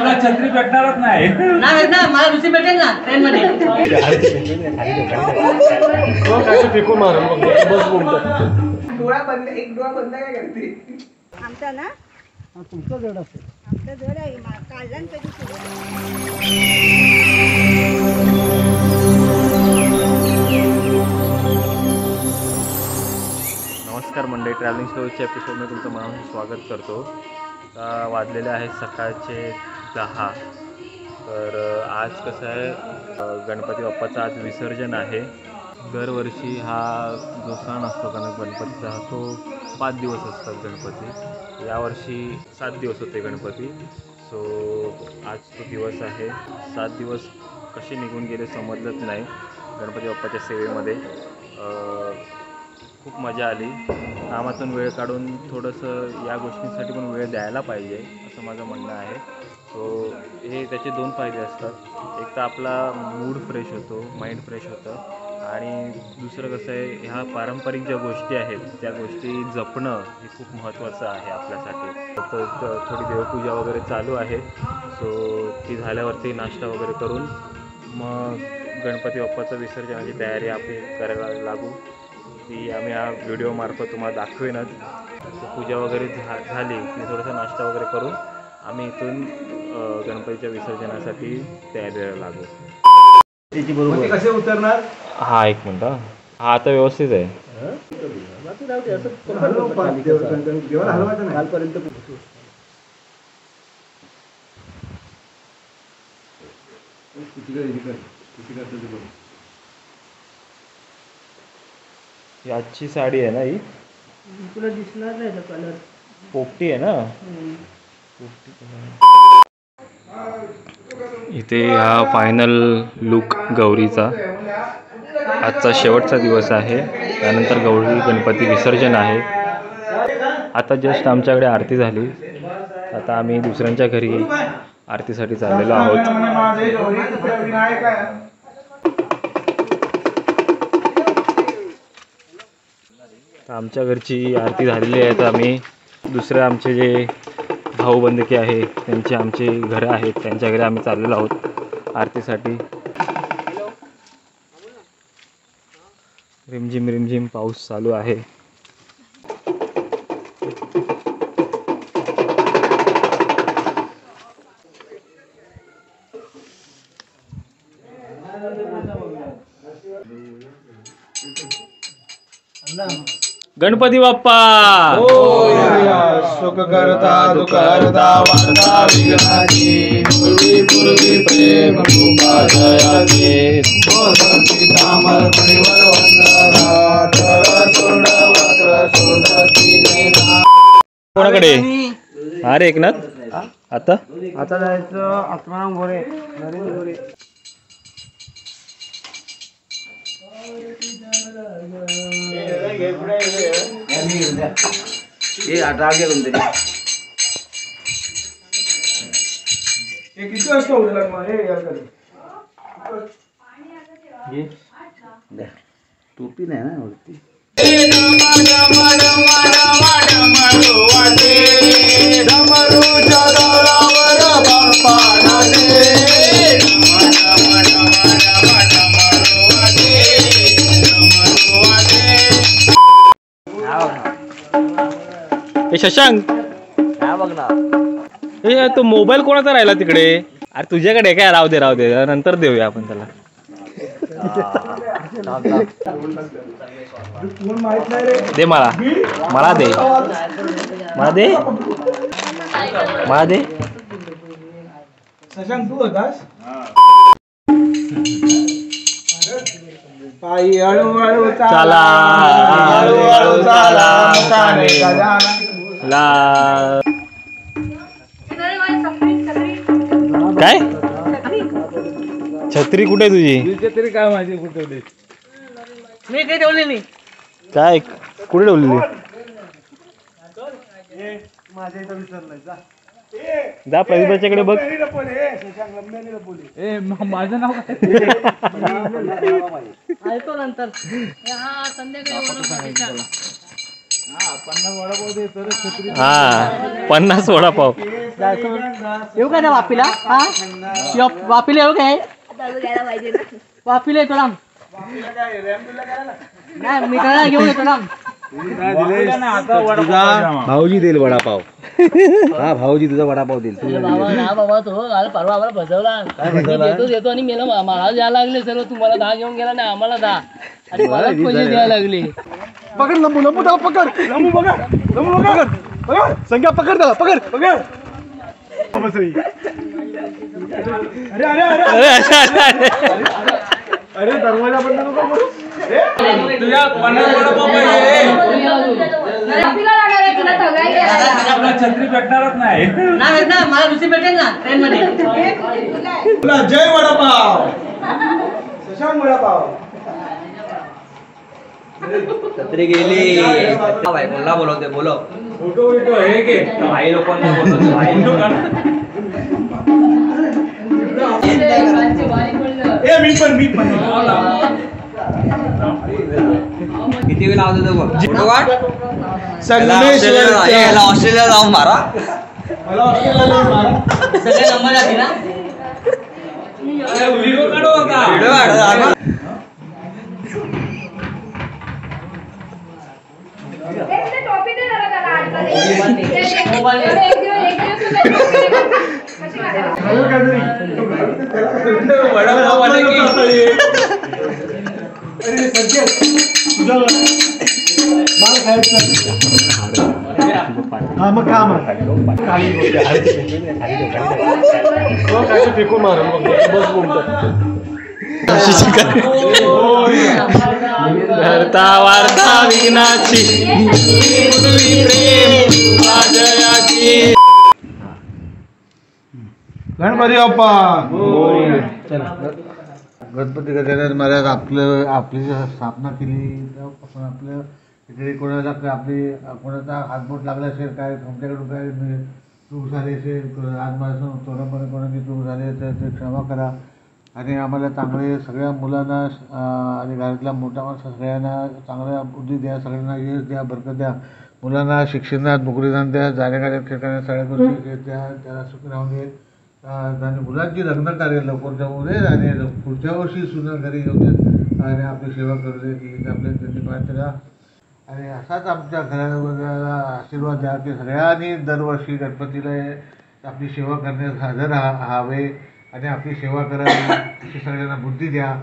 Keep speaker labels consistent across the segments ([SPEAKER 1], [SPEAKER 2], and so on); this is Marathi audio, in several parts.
[SPEAKER 1] आपला छत्री भेटणारच नाही
[SPEAKER 2] ना भेटणार मला दुसरी भेटेल ना ट्रेन मध्ये
[SPEAKER 3] फेकून मारून बस
[SPEAKER 4] डोळा बंद एक डोळा बंद काय करते
[SPEAKER 5] आमचा ना
[SPEAKER 3] तुमचं जड असेल
[SPEAKER 5] आमचा जड आहे काढला ना कधी सुरू
[SPEAKER 6] नमस्कार मंडळी, ट्रॅव्हलिंग स्टोरीच्या एपिसोडमध्ये तुमचं मनापासून स्वागत करतो. वाजलेले आहेत सकाळचे 10. तर आज कसं आहे, गणपती बाप्पाचं आज विसर्जन आहे. दरवर्षी हा जो सण असतो गणपतीचा तो 5 दिवस असतात गणपती. यावर्षी 7 दिवस होते गणपती. सो आज तो दिवस आहे. 7 दिवस कसे निघून गेले समजलंच नाही गणपती बाप्पाच्या सेवेमध्ये. खूप मजा आली. कामातून वेळ काढून थोडंसं या गोष्टींसाठी पण वेळ द्यायला पाहिजे असं माझं म्हणणं आहे. सो हे त्याचे 2 फायदे असतात. एक तर आपला मूड फ्रेश होतो, माइंड फ्रेश होतं, आणि दुसरं कसं आहे, ह्या पारंपरिक ज्या गोष्टी आहेत त्या गोष्टी जपणं हे खूप महत्त्वाचं आहे आपल्यासाठी. तर थोडी देवपूजा वगैरे चालू आहे. सो ती झाल्यावरती नाश्ता वगैरे करून मग गणपती बाप्पाचं विसर्जनाची तयारी आपली करायला लागू. ती आम्ही या व्हिडिओमार्फत तुम्हाला दाखवेनच. पूजा वगैरे झाली की थोडासा नाश्ता वगैरे करून आम्ही इथून गणपतीच्या विसर्जनासाठी तयारीला लागू.
[SPEAKER 3] त्याची बरोबर कसे उतरणार?
[SPEAKER 6] हा, एक मिनट. हा आता व्यवस्थित आहे. याची साडी आहे ना ही?
[SPEAKER 2] तुला दिसणार नाही कलर.
[SPEAKER 6] पोपटी आहे ना? इथे हा फायनल लुक गौरीचा. आजचा शेवटचा दिवस आहे. त्यानंतर गौरी गणपती विसर्जन आहे. आता जस्ट आमच्याकडे आरती झाली. आता आम्ही दुसऱ्यांच्या घरी आरतीसाठी चाललेलो आहोत. आमच्या घरची आरती झालेली आहे. तर आम्ही दुसरे आमचे जे भाऊबंधकी आहे त्यांची आमची घरं आहेत त्यांच्या घरी आम्ही चाललेलो आहोत आरतीसाठी. रिमझिम रिमझिम पाऊस चालू आहे. गणपती बाप्पा
[SPEAKER 3] सुख करता दुःख करता वार्ता विघ्नाची पूर्वी प्रेम कृपा जयाची तामर परिवर वंदना सोड वक्र शोधती.
[SPEAKER 6] कोणाकडे? अरे एकनाथ, आता
[SPEAKER 3] जायचं आत्माराम गोरे, नरेंद्र गोरे.
[SPEAKER 4] किती वाजता उठला मग हे
[SPEAKER 3] टोपी नाही ना वरती.
[SPEAKER 6] शशांक, हे तो मोबाईल कोणाचा राहिला तिकडे? अरे तुझ्याकडे काय? राहू दे नंतर देऊया आपण त्याला. दे मला दे.
[SPEAKER 4] शशांक तू होतास? पायी हळूहळू
[SPEAKER 6] चला,
[SPEAKER 4] हळूहळू चाला
[SPEAKER 6] काय? छत्री कुठे तुझी?
[SPEAKER 4] छत्री काय माझी कुठे?
[SPEAKER 2] मी काही ठेवली नाही.
[SPEAKER 6] काय कुठे ठेवलेली?
[SPEAKER 4] माझ्या इथं विसरलाय जा.
[SPEAKER 6] जा प्रतिभाच्याकडे बघ.
[SPEAKER 4] माझं नाव काय?
[SPEAKER 2] ऐकतो नंतर. हा संध्याकाळी
[SPEAKER 6] हा 50 वडापाव.
[SPEAKER 2] येऊ काय त्या वापीला? हा वापीला येऊ काय?
[SPEAKER 5] द्यायला पाहिजे ना.
[SPEAKER 2] वापीला येतो ना. नाही मी त्याला घेऊन येतो ना.
[SPEAKER 3] भाऊजी देईल वडापाव. हा भाऊजी तुझा वडापाव देईल.
[SPEAKER 2] बाबा तो परवा आम्हाला बसवला येतो आणि मला द्यायला लागले सर्व. तुम्हाला 10 घेऊन गेला नाही आम्हाला 10 आणि मला पैसे द्यायला लागले.
[SPEAKER 3] पकड लंबू त्याला पकड. लंबू पकड. संख्या पकड त्याला पकड. अरे दरवाजा बंद नको. तुझ्या 50 वडापाव छत्री भेटणारच नाही.
[SPEAKER 2] मला दुसरी भेटेल ना ट्रेन मध्ये.
[SPEAKER 3] तुला जय वडापाव. शशांक वडापाव.
[SPEAKER 1] छत्री गेली. भाई कोणला बोलवते बोलव.
[SPEAKER 3] फोटो हे घे.
[SPEAKER 1] भाई लोकांना बोलवतो. भाई
[SPEAKER 3] मी पण
[SPEAKER 1] किती वेळ लावतो तो बघ. फोटो काढ.
[SPEAKER 3] संगमेश्वर
[SPEAKER 1] याला ऑस्ट्रेलिया जाऊन मारा.
[SPEAKER 3] मला ऑस्ट्रेलियाला मारा.
[SPEAKER 2] सगळे नंबर लागले ना.
[SPEAKER 3] व्हिडिओ काढू आता.
[SPEAKER 1] व्हिडिओ काढ.
[SPEAKER 3] वडापाव वाले की माल खायचं. हा मग खा मग. फेकून मार बस
[SPEAKER 6] धरता वार्ता विघ्नाची प्रेम राजयाची.
[SPEAKER 3] गणपती बाप्पा. गणपती गजानन महाराज आपली स्थापना केली. आपण आपलं इकडे कोणाचा कोणाचा हातबोट लागला असेल, काय तुमच्याकडून काय चूक झाली असेल, आजपासून थोडंपणे कोणाची चूक झाली असेल ते क्षमा करा. आणि आम्हाला चांगले सगळ्या मुलांना आणि घरातल्या मोठ्या माणसं सगळ्यांना चांगल्या बुद्धी द्या, सगळ्यांना यश द्या, बरकत द्या. मुलांना शिक्षणात नोकरीदान द्या, जाण्याकार्यात ठिकाणी सगळ्या गोष्टी द्या, त्याला सुखी राहून दे. आणि मुलांची लग्न कार्य लवकर जाऊ दे आणि पुढच्या वर्षी सुद्धा घरी येऊ देत आणि आपली सेवा करू दे की आपल्या त्यांनी प्रार्थना. आणि असाच आमच्या घराला आशीर्वाद द्या की सगळ्यांनी दरवर्षी गणपतीला आपली सेवा करण्यास हजर हवे आणि आपली सेवा करावी अशी सगळ्यांना बुद्धी द्या.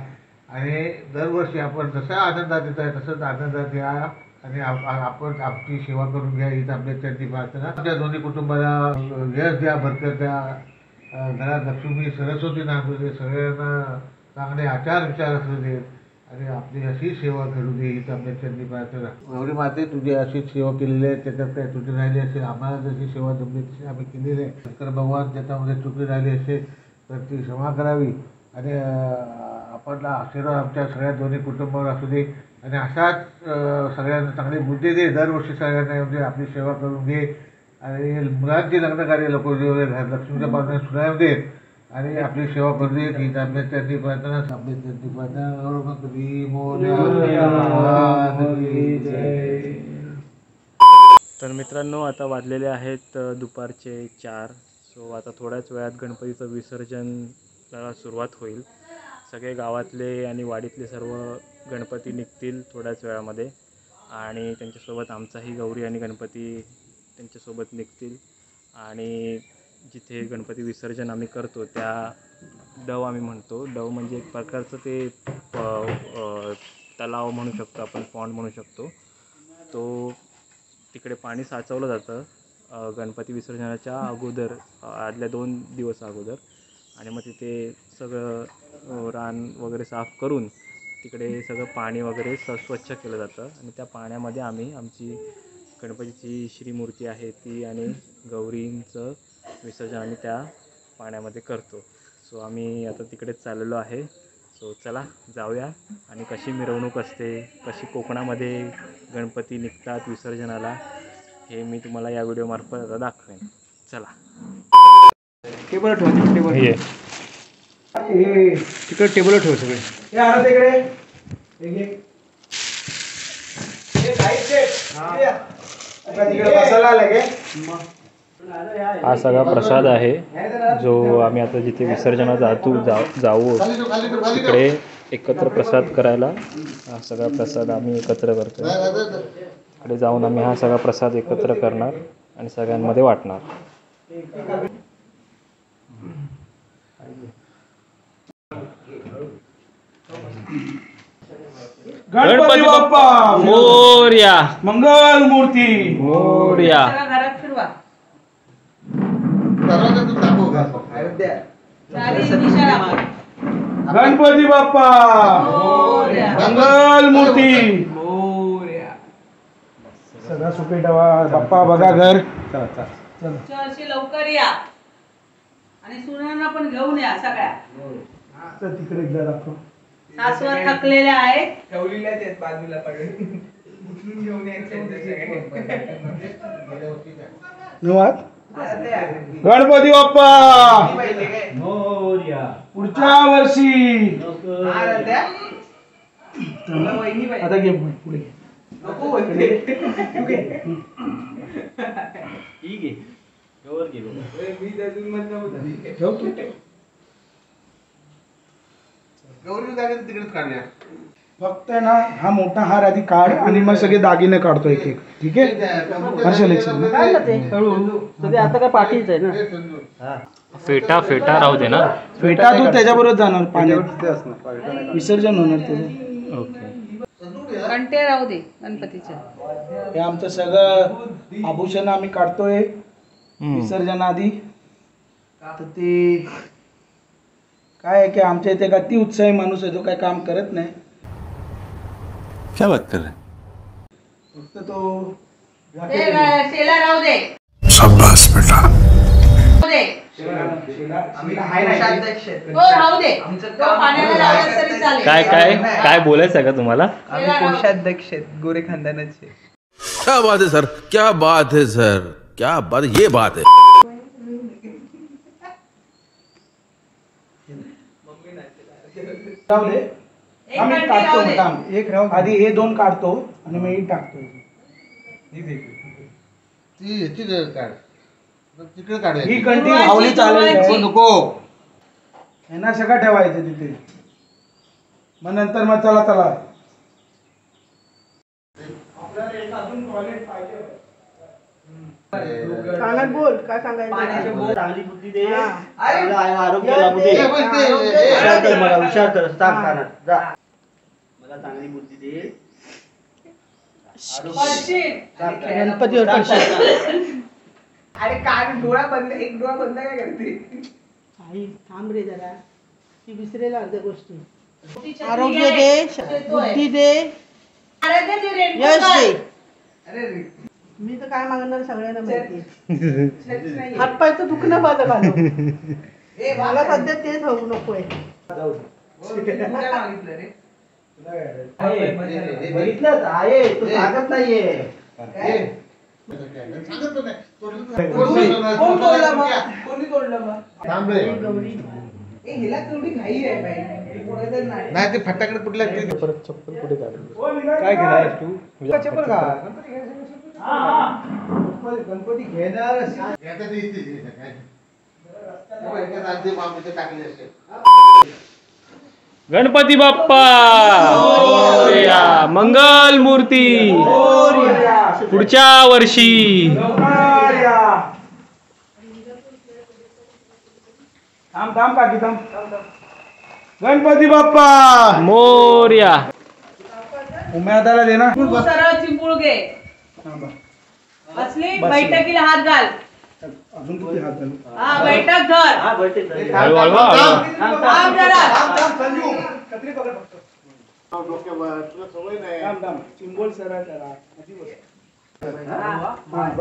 [SPEAKER 3] आणि दरवर्षी आपण जसं आनंदात येत आहे तसंच आनंदात या आणि आपण आपली सेवा करून घ्या हीच आपल्या त्यांची प्रार्थना. आमच्या दोन्ही कुटुंबाला यश द्या, बरकत द्या. घरात लक्ष्मी सरस्वती नांदू दे, सगळ्यांना चांगले आचार विचार असू देत आणि आपली अशी सेवा करू दे हीच आपल्या त्यांनी प्रार्थना. गौरी माते तुझी अशीच सेवा केलेली आहे, त्याच्यात काय चुकी राहिली असेल, आम्हाला जशी सेवा जमली तशी आम्ही केलेली आहे. शंकर भगवान त्याच्यामध्ये चुकी राहिली असेल तर ती क्षमा करावी आणि आपण आशीर्वाद आमच्या सगळ्या दोन्ही कुटुंबावर असू दे आणि अशाच सगळ्यांना चांगली बुद्धी दे. दरवर्षी सगळ्यांना म्हणजे आपली सेवा करून दे आणि मुलांची लग्न कार्य लोक लक्ष्मीच्या बाजूने सुनाव देत आणि आपली सेवा करू देत ही आपल्या त्यांनी प्रार्थना. आपली त्यांनी प्रार्थना कधी
[SPEAKER 6] तर मित्रांनो आता वाजलेले आहेत दुपारचे 4. सो आता थोड्याच वेळात गणपतीचं विसर्जनाला सुरुवात होईल. सगळे गावातले आणि वाडीतले सर्व गणपती निघतील थोड्याच वेळामध्ये आणि त्यांच्यासोबत आमचाही गौरी आणि गणपती त्यांच्यासोबत निघतील. आणि जिथे गणपती विसर्जन आम्ही करतो त्या डव आम्ही म्हणतो. डव म्हणजे एक प्रकारचं ते तलाव म्हणू शकतो आपण, पॉन्ड म्हणू शकतो. तो तिकडे पाणी साचवलं जातं गणपती विसर्जनाच्या अगोदर, आदल्या 2 दिवस अगोदर. आणि मग तिथे सगळं रान वगैरे साफ करून तिकडे सगळं पाणी वगैरे स्वच्छ केलं जातं आणि त्या पाण्यामध्ये आम्ही आमची गणपतीची श्रीमूर्ती आहे ती आणि गौरींचं विसर्जन आम्ही त्या पाण्यामध्ये करतो. सो आम्ही आता तिकडेच चाललेलो आहे. सो चला जाऊया आणि कशी मिरवणूक असते, कशी कोकणामध्ये गणपती निघतात विसर्जनाला हे मी तुम्हाला या व्हिडिओमार्फत आता दाखवेन. चला.
[SPEAKER 3] टेबल ठेव, टेबल
[SPEAKER 6] ये
[SPEAKER 3] तिकडे टेबल ठेव सगळे. हे आणा तिकडे.
[SPEAKER 6] हा सगळा प्रसाद आहे जो आम्ही आता जिथे विसर्जनात जाऊ तिकडे एकत्र प्रसाद करायला हा सगळा प्रसाद आम्ही एकत्र करतो. तिकडे जाऊन आम्ही हा सगळा प्रसाद एकत्र करणार आणि सगळ्यांमध्ये वाटणार.
[SPEAKER 7] गणपती बाप्पा
[SPEAKER 6] मोरया.
[SPEAKER 7] मंगल मूर्ती
[SPEAKER 6] मोरया.
[SPEAKER 5] घरात फिरवा
[SPEAKER 7] गणपती बाप्पा मंगल मूर्ती सगळा सुपे ठेवा. बाप्पा बघा घर.
[SPEAKER 5] चल लवकर या आणि सुनांना पण घेऊन या सगळ्या.
[SPEAKER 7] तिकडे एकदा दाखव.
[SPEAKER 5] सासवा थकलेल्या आहेत.
[SPEAKER 4] ठेवलेल्या आहेत बाजूला पडून उचलून घेऊन यायचे.
[SPEAKER 7] निवात गणपती बाप्पा पुढच्या वर्षी. आता घे पुढे घे.
[SPEAKER 4] नको बोलते. मी अजून म्हणत नव्हतं.
[SPEAKER 3] गौरी जागे तिकडेच काढल्या.
[SPEAKER 7] फक्त आहे ना हा मोठा हार आधी काढ आणि मग सगळे दागिने काढतो एक एक. ठीक आहे हर्षल एक
[SPEAKER 2] आता काय पाठीच आहे ना.
[SPEAKER 6] फेटा फेटा राहू दे ना.
[SPEAKER 7] फेटा तू त्याच्याबरोबर जाणार पाण्यात विसर्जन होणार त्याचं.
[SPEAKER 6] ओके.
[SPEAKER 5] घंटे राहू दे गणपतीच्या.
[SPEAKER 7] हे आमचं सगळं आभूषण आम्ही काढतोय विसर्जनाआधी. तर ते काय आहे की आमच्या इथे अति उत्साही माणूस आहे जो काय काम करत नाही.
[SPEAKER 8] क्या बात कर रहे?
[SPEAKER 7] फक्त तो
[SPEAKER 5] शेला राहू दे.
[SPEAKER 8] शाबाश बेटा.
[SPEAKER 5] राहू दे. पाण्याला लावलं तरी चालेल.
[SPEAKER 6] काय काय काय बोलायचं का तुम्हाला?
[SPEAKER 4] आम्ही कोषाध्यक्ष आहेत गोरे खानदानाचे.
[SPEAKER 8] क्या बात है सर, क्या बात है सर, क्या बात, ये बात है.
[SPEAKER 7] राहू दे. आम्ही टाकतो काम. एक राहू आधी हे दोन काढतो आणि मग हे टाकतो.
[SPEAKER 3] ती ह्याची काढ. तिकडे काढायची.
[SPEAKER 7] ही कंटी भावली चालेल.
[SPEAKER 3] नको
[SPEAKER 7] यांना सगळं ठेवायचं तिथे. मग नंतर मग चला चला आपल्याला एक अजून टॉयलेट पाहिजे.
[SPEAKER 5] बोल काय सांगायचं.
[SPEAKER 2] चांगली बुद्धी दे.
[SPEAKER 4] अरे
[SPEAKER 2] आरोग्य लाभू दे. विचार कर मला. विचार कर. सांग कानात जा. मला चांगली बुद्धी दे. गणपती
[SPEAKER 4] अरे काय डोळा बंद. एक डोळा बंद काय करते.
[SPEAKER 5] आई थांब रे जरा. ती विसरेल अर्ध्या गोष्टी. आरोग्य दे. बुद्धी दे. यश दे.
[SPEAKER 4] अरे
[SPEAKER 5] मी तर काय मागणार सगळ्यांना माहिती. हातपाय तर दुखणं माझं घालव. मला सध्या तेच होऊ नकोय.
[SPEAKER 4] मागितलं रे.
[SPEAKER 2] बघितलं आहे तू सांगत नाहीये.
[SPEAKER 3] सांगतो नाही.
[SPEAKER 4] कोण तोडलं मग. कोणी तोडलं मग.
[SPEAKER 3] थांब रे.
[SPEAKER 4] हिला तेवढी घाई आहे बाई.
[SPEAKER 3] नाही ते फटाकडे कुठल्या
[SPEAKER 6] परत चप्पल कुठे काढली?
[SPEAKER 7] काय घेणार तू.
[SPEAKER 4] चप्पल का
[SPEAKER 3] गणपती घेणार टाकले असेल.
[SPEAKER 6] गणपती बाप्पा मोरया. मंगल मूर्ती पुढच्या वर्षी.
[SPEAKER 7] थांब थांब काकी थांब. गणपती बाप्पा
[SPEAKER 6] मोरया.
[SPEAKER 7] उमेदाला दे ना.
[SPEAKER 5] तू सरळ चिंपुळ घे. असली बैठकीला हात घाल.
[SPEAKER 7] अजून किती हात झाले.
[SPEAKER 5] हा बैठक धर.
[SPEAKER 6] हळू हळू हळू.
[SPEAKER 5] थांब जरा.
[SPEAKER 7] चिंबोल सरळ करा.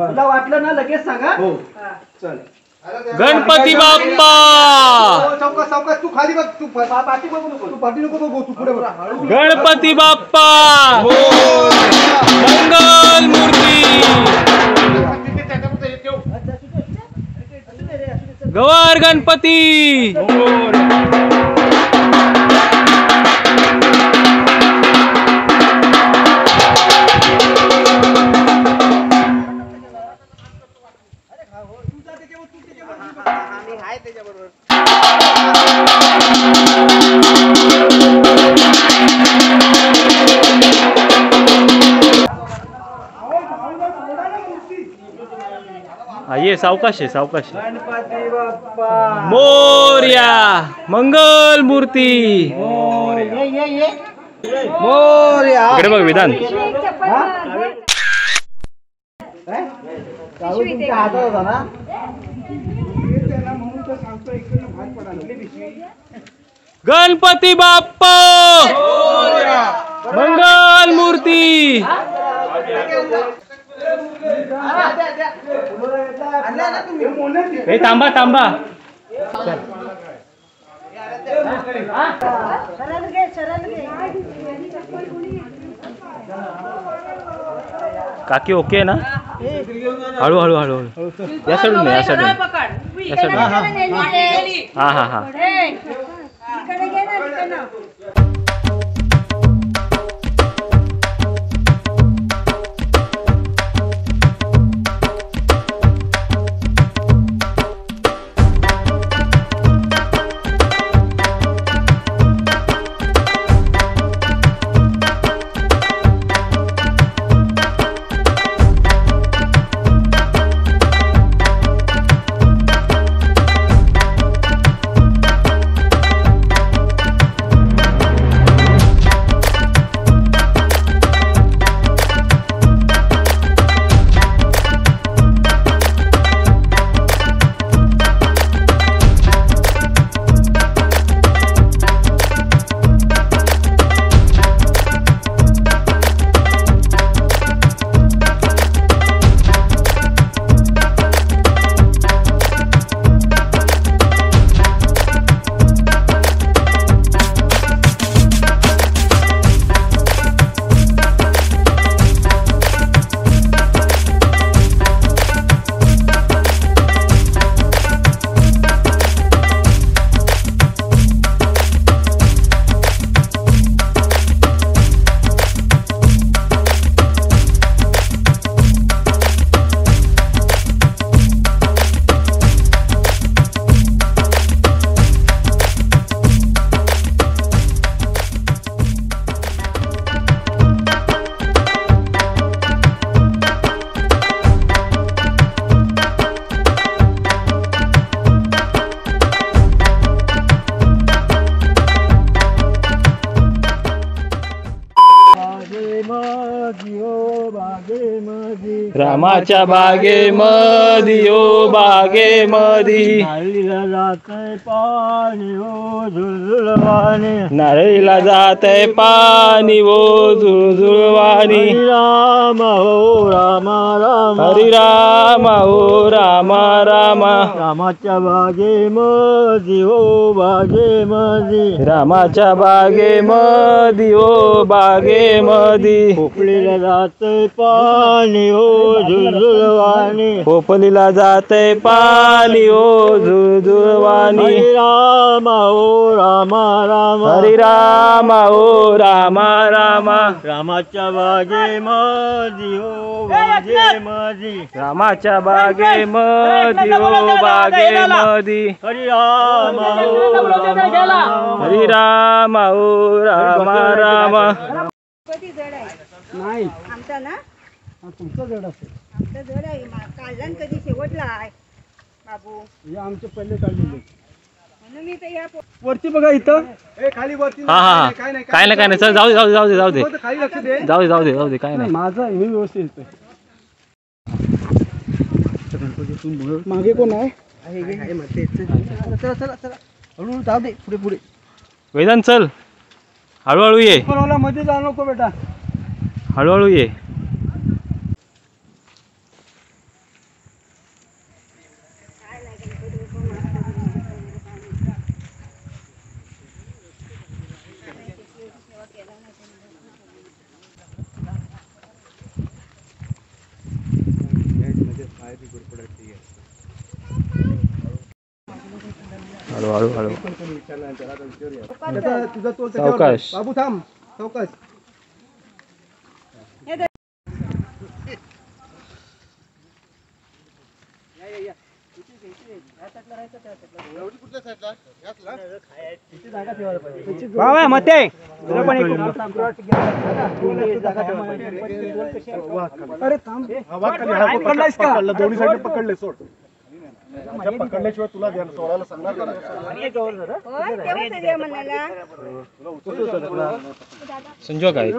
[SPEAKER 2] तुला वाटलं ना लगेच सांगा.
[SPEAKER 7] हो चल.
[SPEAKER 6] गणपती बाप्पा
[SPEAKER 7] सावकाश तू खाली बघ. तू पाठी बघू नको. तू पाठी नको बघू. तू पुढे बघ.
[SPEAKER 6] गणपती बाप्पा मंगल मूर्ती. गवर गणपती. ये सावकाश आहे सावकाश आहे. मोरया मंगल मूर्ती इकडे बघ विधान. गणपती बाप्पा मंगल मूर्ती. हे थांबा थांबा. काकी ओके ना. हळू हळू हळू हळू. या साईडून या साईडून या साईडून. हा हा हा. रामाच्या बागेमधी ओ बागेमधी नारळीला जातय पाणी ओ झुळझुळवाणी. नारळीला जातय पाणी ओ झुळझुळवाणी. राम हो राम राम हरी राम हो राम राम. रामाच्या बागेमधी ओ बागेमधी रामाच्या बागेमधी ओ बागेमधी. पोपलीला जातय पाणी ओ झुळझुळवाणी. पोपलीला जातय पाणी ओ झुळझुळवाणी. हरी राम हो राम राम हरी राम हो राम राम. रामाच्या बागेमधी ओ बागेमधी रामाच्या बागेमधी ओ बागेमधी. हरी राम हो राम हरी राम हो राम राम.
[SPEAKER 5] नाही
[SPEAKER 9] आमचा ना
[SPEAKER 5] तुमचं जड असेल.
[SPEAKER 9] आमचा जड आहे काढला ना कधी शेवटला आहे बाबू.
[SPEAKER 5] हे आमचे पहिले काढलेले
[SPEAKER 9] म्हणून मी तर या
[SPEAKER 5] वरती बघा इथं. खाली वरती
[SPEAKER 6] हा हा काय नाही काय नाही चल जाऊ दे जाऊ दे जाऊ दे जाऊ दे
[SPEAKER 5] खाली लक्ष दे.
[SPEAKER 6] जाऊ दे जाऊ दे जाऊ दे काय नाही.
[SPEAKER 5] माझा हे व्यवस्थित येतोय. मागे कोण आहे. चला चला चला हळूहळू जाऊ दे. पुढे पुढे
[SPEAKER 6] वेदांत चल हळूहळू ये.
[SPEAKER 5] मध्ये जाऊ नको बेटा.
[SPEAKER 6] हळूहळू ये. हळू हळू हळू सावकाश.
[SPEAKER 5] बाबू थांब सावकाश.
[SPEAKER 3] दोन्ही साईड पकडले सोड पकडल्याशिवाय तुला सोडायला सांगणार
[SPEAKER 6] संजय काय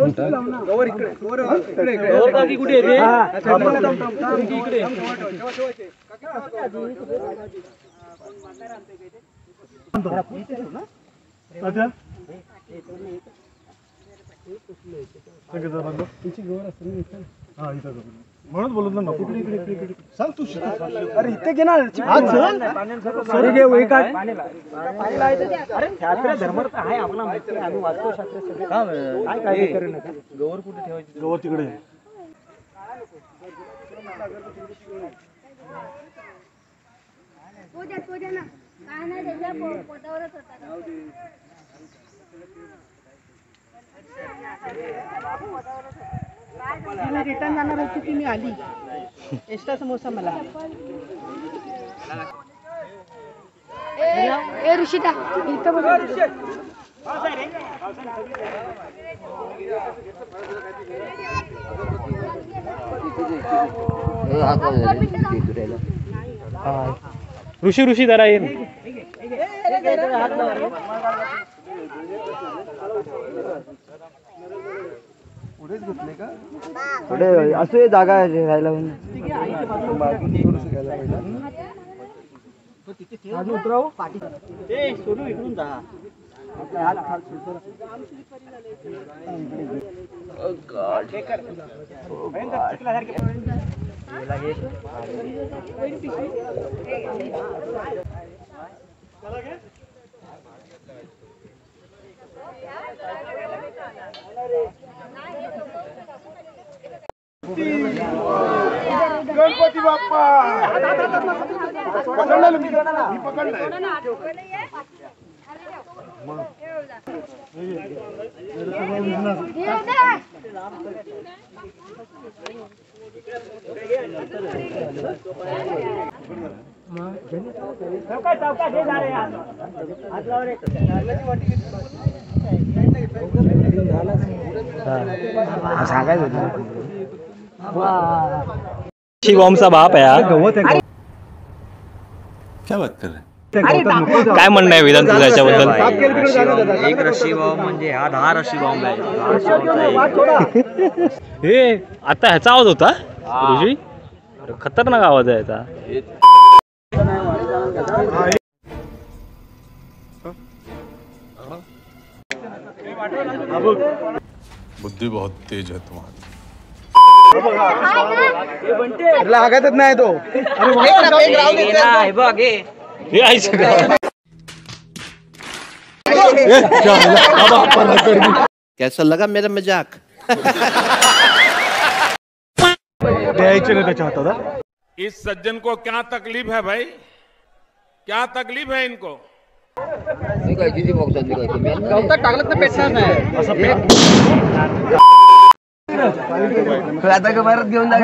[SPEAKER 3] म्हणून बोलत ना सांग तू
[SPEAKER 7] अरे इथे घे ना
[SPEAKER 6] गवर कुठे ठेवायची
[SPEAKER 3] गवर तिकडे
[SPEAKER 9] काय नाही त्याच्या पोटावरच होता
[SPEAKER 5] रिटर्न जाणार होती ती मी आली एक्स्ट्रा समोसा मला
[SPEAKER 9] ए ऋषिता इथं बघ
[SPEAKER 6] ऋषी जरा येईल
[SPEAKER 1] असं जागा राहायला
[SPEAKER 5] सोडू इकडून जा
[SPEAKER 3] गणपती बाप्पा पकडलं मी पकडलंय
[SPEAKER 6] बॉम्ब सा बाप है यार
[SPEAKER 8] क्या बात कर रहे हैं
[SPEAKER 6] काय म्हणणं आहे विधान तुझं याच्याबद्दल
[SPEAKER 1] एक रशी बॉम्ब म्हणजे हा 10 रशी बॉम्ब आहे 10 रशी बॉम्बचा एक.
[SPEAKER 6] हे आता ह्याचा आवाज होता ऋषी अरे खतरनाक आवाज आहे याचा
[SPEAKER 8] बुद्धि बहुत तेज है तुम्हारी
[SPEAKER 7] लागतच नाही तो
[SPEAKER 8] कैसा लगा मेरा मजाक
[SPEAKER 3] द्यायचे ना त्याच्या हातात
[SPEAKER 8] इस सज्जन को क्या तकलीफ है भाई क्या तकलीफ है इनको
[SPEAKER 1] आता का परत घेऊन जा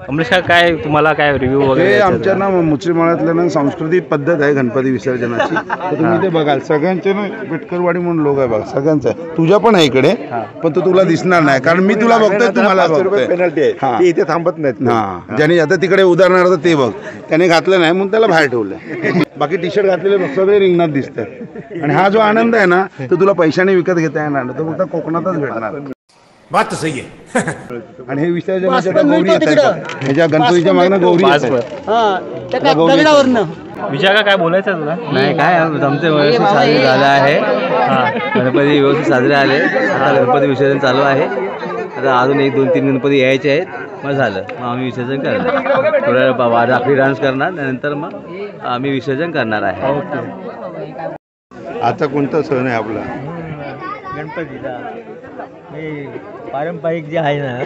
[SPEAKER 6] कमलेश काय तुम्हाला काय रिव्ह्यू
[SPEAKER 3] हे
[SPEAKER 6] वगैरे
[SPEAKER 3] आमच्या ना मुसलमानातल्या ना सांस्कृतिक पद्धत आहे गणपती विसर्जनाची तर तुम्ही ते बघाल सगळ्यांचे ना बेटकरवाडी म्हणून लोक आहे बघा सगळ्यांचं आहे तुझ्या पण आहे इकडे पण तो तुला दिसणार नाही कारण मी तुला बघतोय तुम्हाला पेनल्टी आहे इथे थांबत नाहीत हा ज्याने आता तिकडे उदाहरणार्थ ते बघ त्याने घातलं नाही म्हणून त्याला बाहेर ठेवलंय बाकी टी शर्ट घातलेले बघ सगळे रिंगणात दिसतात आणि हा जो आनंद आहे ना तो तुला पैशाने विकत घेता येणार नाही तो फक्त कोकणातच भेटणार
[SPEAKER 8] बात तो सही है
[SPEAKER 3] आणि हे विसर्जनाच्या त्या गौरी येतात ह्याच्या गणपतीच्या मागणं गौरी
[SPEAKER 6] विजय काय बोलायचं तुला
[SPEAKER 1] नाही काय आमचे व्यवस्थित साजरे झाले आहे गणपती व्यवस्थित साजरे आले आता गणपती विसर्जन चालू आहे आता अजून 1-2-3 गणपती यायचे आहेत मग झालं मग आम्ही विसर्जन करणार थोड्या राखडी डान्स करणार नंतर मग आम्ही विसर्जन करणार आहे
[SPEAKER 3] आता कोणता सण आहे आपला
[SPEAKER 7] गणपतीचा
[SPEAKER 1] पारंपरिक जे आहे ना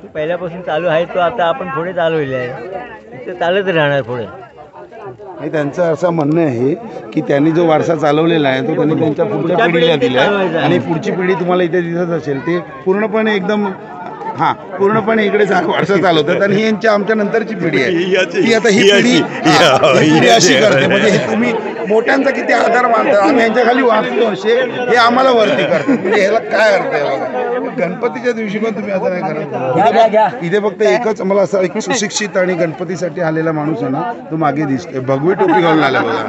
[SPEAKER 1] ते पहिल्यापासून चालू आहे तो आता आपण पुढे चालवले आहे ते चालत राहणार पुढे.
[SPEAKER 10] आणि त्यांचं असं म्हणणं आहे की त्यांनी जो वारसा चालवलेला आहे तो त्यांनी त्यांच्या पुढच्या पिढीला दिला आहे आणि पुढची पिढी तुम्हाला इथे दिसत असेल ते पूर्णपणे एकदम पूर्णपणे इकडे वारसा चालवतात आणि ही यांच्या आमच्या नंतरची पिढी आहे ती आता ही पिढी अशी करते. म्हणजे हे तुम्ही मोठ्यांचा किती आधार मानता आम्ही यांच्या खाली वाचतो असे हे आम्हाला वरती करतात. म्हणजे ह्याला काय अर्थ आहे बघा. गणपतीच्या दिवशी पण तुम्ही असं नाही करत. इथे फक्त एकच मला असा एक सुशिक्षित आणि गणपतीसाठी आलेला माणूस आहे ना तो मागे दिसतोय भगवी टोपी घालून आला बघा.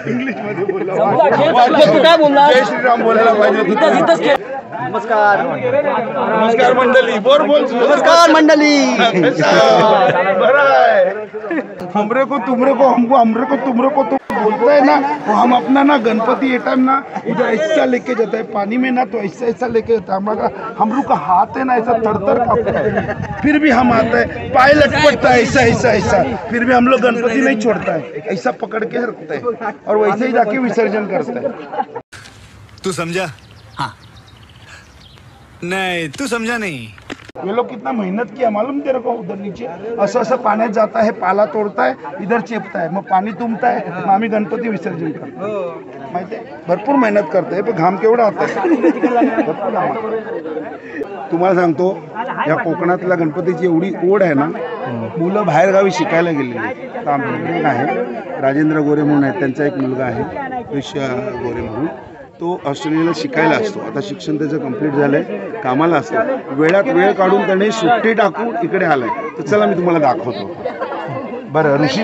[SPEAKER 10] इंग्लिश मध्ये बोलला जय श्रीराम बोलायला पाहिजे.
[SPEAKER 1] नमस्कार
[SPEAKER 10] नमस्कार मंडळी. बोल
[SPEAKER 1] नमस्कार मंडळी.
[SPEAKER 10] हमरे को तुमरे को हमको हमरे को तुमरे को तो बोलता है ना तो हम अपना ना गणपति ये टाइम ना इधर ऐसा लेके जाता है पानी में ना तो ऐसा लेके जाता है. हमारा हम लोग का हाथ है ना ऐसा थर कांपता है फिर भी हम आता है पाए लटपटता है ऐसा फिर भी हम लोग गणपति नहीं छोड़ता है ऐसा पकड़ के रखते हैं और वैसे ही जाके विसर्जन करते हैं.
[SPEAKER 11] तू समझा? हाँ नहीं तू समझा नहीं.
[SPEAKER 10] ये लोग कितना मेहनत किया मालूम तेरे को. उधर नीचे असं पाण्यात जाता है पाला तोड़ता है इधर चेपता है मग पाणी तुंबता है मग आम्ही गणपती विसर्जन करतो. माहिती आहे भरपूर मेहनत करते पण घाम केवढा होता तुम्हाला सांगतो. या कोकणातल्या गणपतीची एवढी ओढ आहे ना मुलं बाहेरगावी शिकायला गेलेली आहेत. आमच्याकडे आहे राजेंद्र गोरे म्हणून आहेत त्यांचा एक मुलगा आहे कृष गोरे म्हणून तो ऑस्ट्रेलियाला शिकायला असतो. आता शिक्षण त्याचं कंप्लीट झालंय कामाला असतो. वेळात वेळ काढून त्याने सुट्टी टाकून इकडे आलाय. तर चला मी तुम्हाला दाखवतो. बरं ऋषी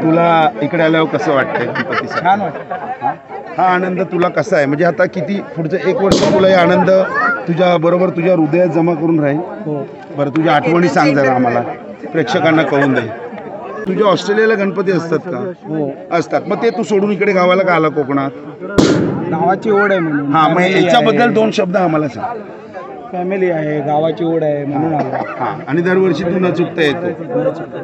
[SPEAKER 10] तुला इकडे आल्यावर कसं वाटतंय गणपतीचं? छान वाटतं. हा आनंद तुला कसा आहे म्हणजे आता किती पुढचं 1 वर्ष तुला हे आनंद तुझ्या बरोबर तुझ्या हृदयात जमा करून राहील. बरं तुझ्या आठवणी सांग जरा आम्हाला प्रेक्षकांना कळून दे. तुझ्या ऑस्ट्रेलियाला गणपती असतात का? हो असतात. मग ते तू सोडून इकडे गावाला का आला कोकणात?
[SPEAKER 7] गावाची ओढ आहे म्हणून.
[SPEAKER 10] हा मग याच्याबद्दल 2 शब्द आम्हाला सांग.
[SPEAKER 7] फॅमिली आहे गावाची ओढ आहे म्हणून आला.
[SPEAKER 10] हा आणि दरवर्षी तू न चुकता येतो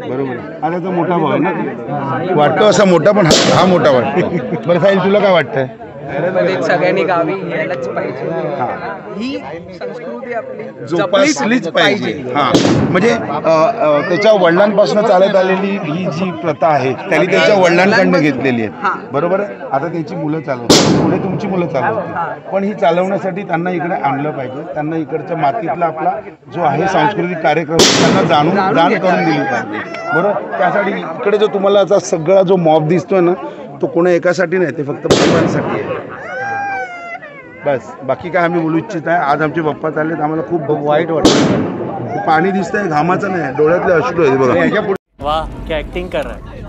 [SPEAKER 10] बरोबर. आता तो मोठा भाऊ आहे ना वाटतो असा मोठा पण हा मोठा वाटतो. बरं साहिल तुला काय वाटतंय?
[SPEAKER 4] सगळ्यांनी गावी यायलाच पाहिजे. ही संस्कृती आपली
[SPEAKER 10] जोपासलीच पाहिजे. हा म्हणजे त्याच्या वडिलांपासून चालत आलेली ही जी प्रथा आहे त्यांनी त्याच्या वडिलांकडनं घेतलेली आहे बरोबर. आता त्याची मुलं चालवतात पुढे तुमची मुलं चालवतात पण ही चालवण्यासाठी त्यांना इकडे आणलं पाहिजे. त्यांना इकडच्या मातीतला आपला जो आहे सांस्कृतिक कार्यक्रम त्यांना जाण करून दिली पाहिजे बरोबर. त्यासाठी इकडे जो तुम्हाला आता सगळा जो मॉब दिसतोय ना तो कोणा एकासाठी नाही ते फक्त बाप्पांसाठी आहे बस. बाकी काय आम्ही बोलू इच्छित आहे. आज आमचे बाप्पा चाललेत आम्हाला खूप वाईट वाटतं. पाणी दिसतंय घामाचं नाही डोळ्यातले अश्रू आहेत बघा. याच्या पुढे
[SPEAKER 6] वाह क्या ऍक्टिंग कर रहा है.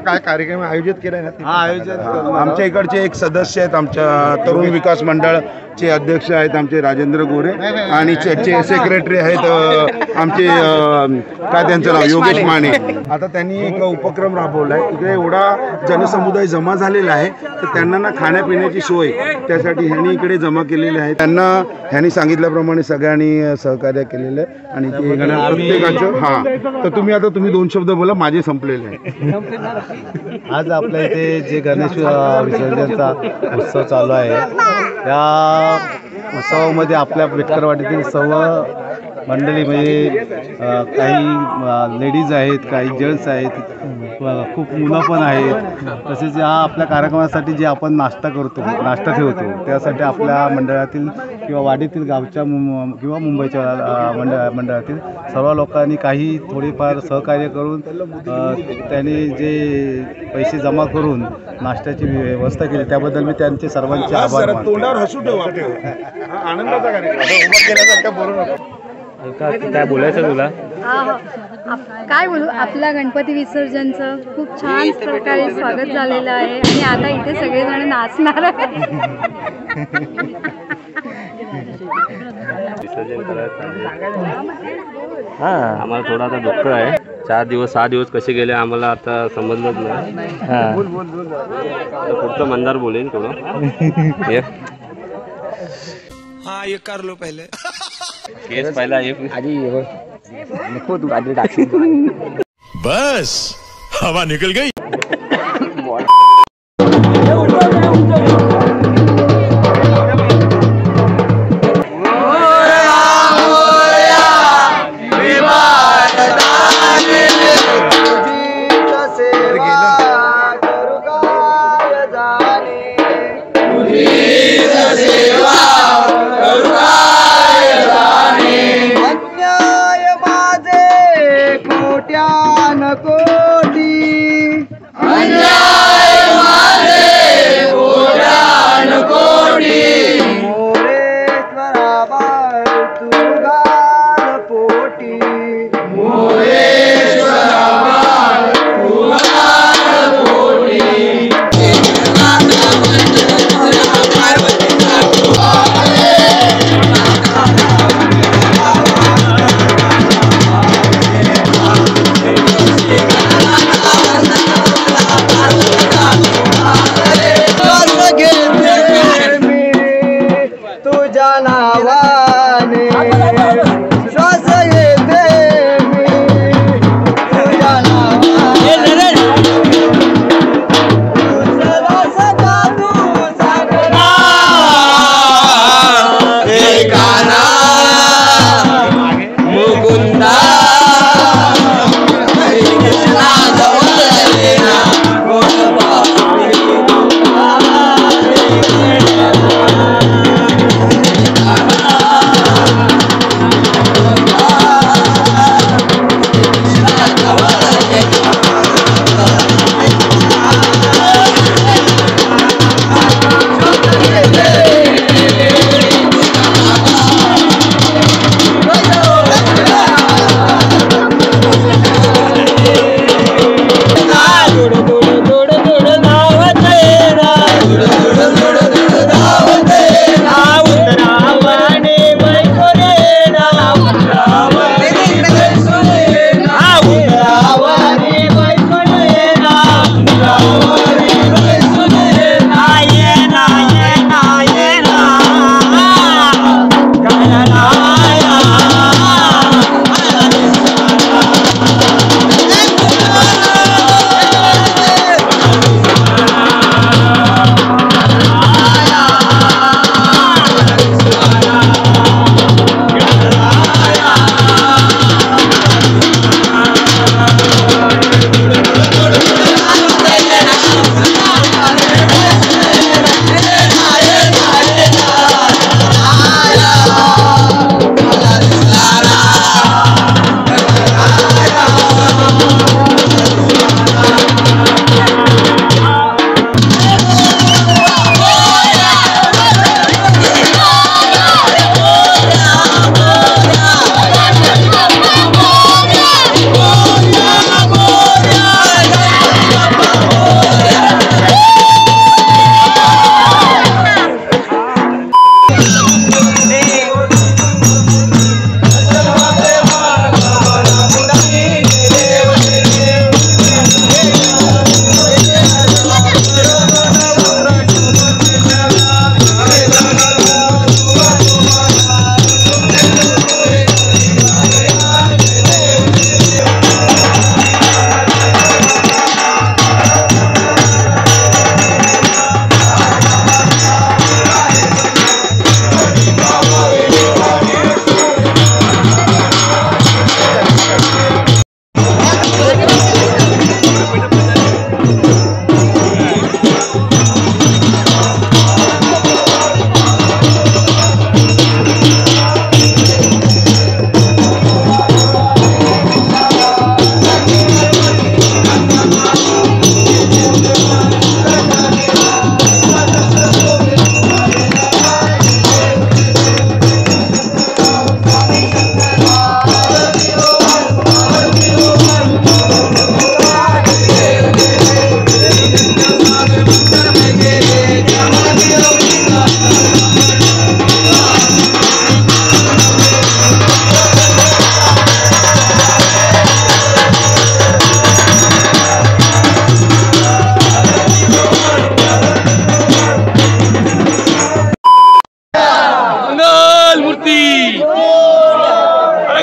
[SPEAKER 10] काय कार्यक्रम आयोजित केलाय ना? हा आयोजित आमच्या इकडचे एक सदस्य आहेत आमच्या तरुण विकास मंडळचे अध्यक्ष आहेत आमचे राजेंद्र गोरे आणि त्याचे सेक्रेटरी आहेत आमचे काय त्यांचं नाव योगेश माने. आता त्यांनी एक उपक्रम राबवला आहे. इकडे एवढा जनसमुदाय जमा झालेला आहे तर त्यांना ना खाण्यापिण्याची सोय त्यासाठी ह्यांनी इकडे जमा केलेली आहे. त्यांना ह्यांनी सांगितल्याप्रमाणे सगळ्यांनी सहकार्य केलेलं आहे आणि ते प्रत्येकाचं हां. तर तुम्ही 2 शब्द बोला माझे संपलेले आहे.
[SPEAKER 1] आज आपल्या इथे जे गणेश विसर्जनचा उत्सव चालू आहे त्या उत्सवामध्ये आपल्या बेटकरवाडीतील सर्व मंडळी म्हणजे काही लेडीज आहेत काही जेंट्स आहेत खूप मुलं पण आहेत. तसेच या आपल्या कार्यक्रमासाठी जे आपण नाश्ता ठेवतो त्यासाठी आपल्या मंडळातील किंवा वाडीतील गावच्या किंवा मुंबईच्या मंडळातील सर्व लोकांनी काही थोडेफार सहकार्य करून त्यांनी जे पैसे जमा करून नाश्त्याची व्यवस्था केली त्याबद्दल मी त्यांचे सर्वांचे आभार मानतो.
[SPEAKER 10] तोंडावर हसू ठेवा. आनंदाचा कार्यक्रम उभा केल्यासारखं बोलू नका.
[SPEAKER 6] काय बोलायचं तुला?
[SPEAKER 12] काय बोलू. आपल्या गणपती विसर्जनचं खूप छान प्रकारे स्वागत झालेलं आहे आणि आता इथे सगळेजण नाचणार आहे.
[SPEAKER 13] आम्हाला थोडा आता दुःख आहे. 4 दिवस 6 दिवस कसे गेले आम्हाला आता समजलंच नाही. पुढचं मंदार बोलेल थोडं.
[SPEAKER 11] हाँ ये कर लो पहले.
[SPEAKER 13] केस पहिला आधी
[SPEAKER 11] नको तू आधी टाक.
[SPEAKER 8] बस हवा निकल गई.
[SPEAKER 14] कोट्यान कोटी मोरेश्वरा बाळ तू घाल पोटी तुझ्या नावाने श्वास घेते मी तुझ्या नावाने तुझला सदा तू सागरा एकाना मुकुंदा हरी कृष्णा जवळलेला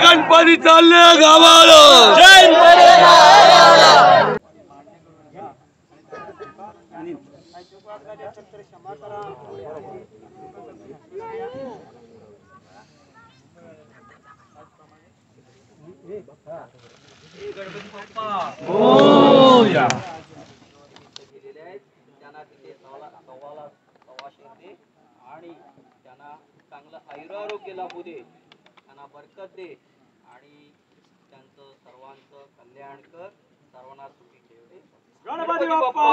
[SPEAKER 15] गणपती चालले गावाला
[SPEAKER 16] त्यांना तिथे सव्वाशे दे आणि त्यांना चांगलं आयुरारोग्य लाभू दे, त्यांना बरकत दे आणि त्यांचं सर्वांना सर्वांचं कल्याण कर, सर्वांना सुखी ठेव.
[SPEAKER 7] गणपती बाप्पा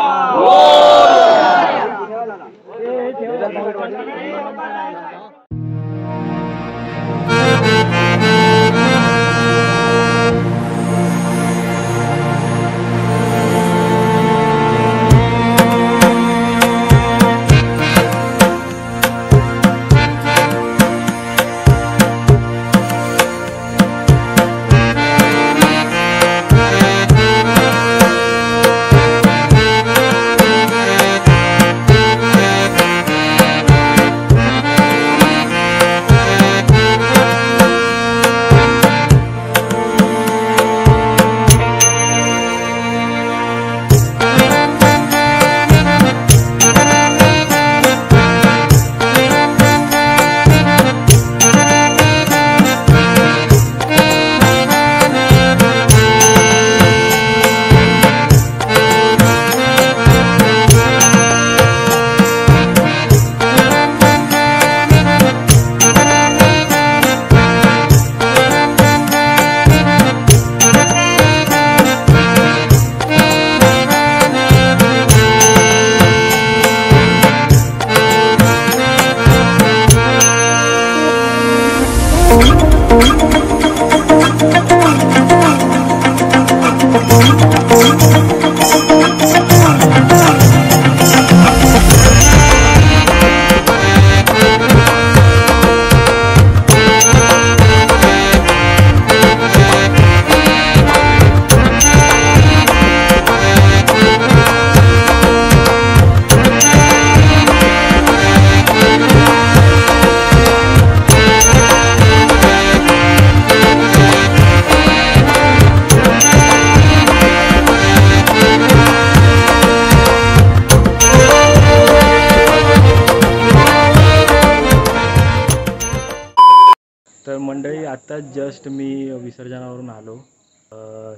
[SPEAKER 6] तर मंडळी आत्ताच जस्ट मी विसर्जनावरून आलो.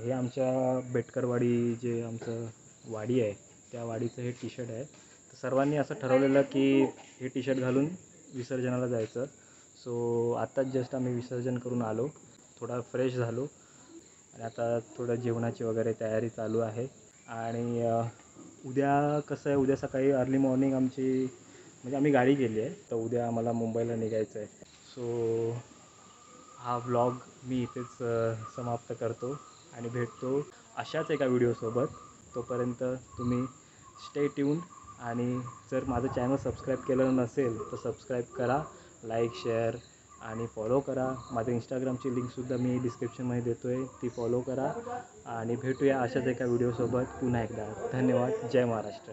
[SPEAKER 6] हे आमच्या बेटकरवाडी जे आमचं वाडी आहे त्या वाडीचं हे टी शर्ट आहे. तर सर्वांनी असं ठरवलेलं की हे टी शर्ट घालून विसर्जनाला जायचं. सो आत्ताच जस्ट आम्ही विसर्जन करून आलो, थोडा फ्रेश झालो आणि आता थोडं जेवणाची वगैरे तयारी चालू आहे. आणि उद्या कसं आहे, उद्या सकाळी अर्ली मॉर्निंग म्हणजे आम्ही गाडी केली आहे, तर उद्या आम्हाला मुंबईला निघायचं आहे. सो हा व्लॉग मी इथेच समाप्त करतो आणि भेटतो अशाच एका व्हिडिओसोबत. तोपर्यंत तुम्ही स्टे ट्यून आणि जर माझं चॅनल सबस्क्राईब केलं नसेल तर सबस्क्राईब करा, लाईक शेअर आणि फॉलो करा. माझ्या इंस्टाग्रामची लिंकसुद्धा मी डिस्क्रिप्शनमध्ये देतो आहे, ती फॉलो करा आणि भेटूया अशाच एका व्हिडिओसोबत पुन्हा एकदा. धन्यवाद. जय महाराष्ट्र.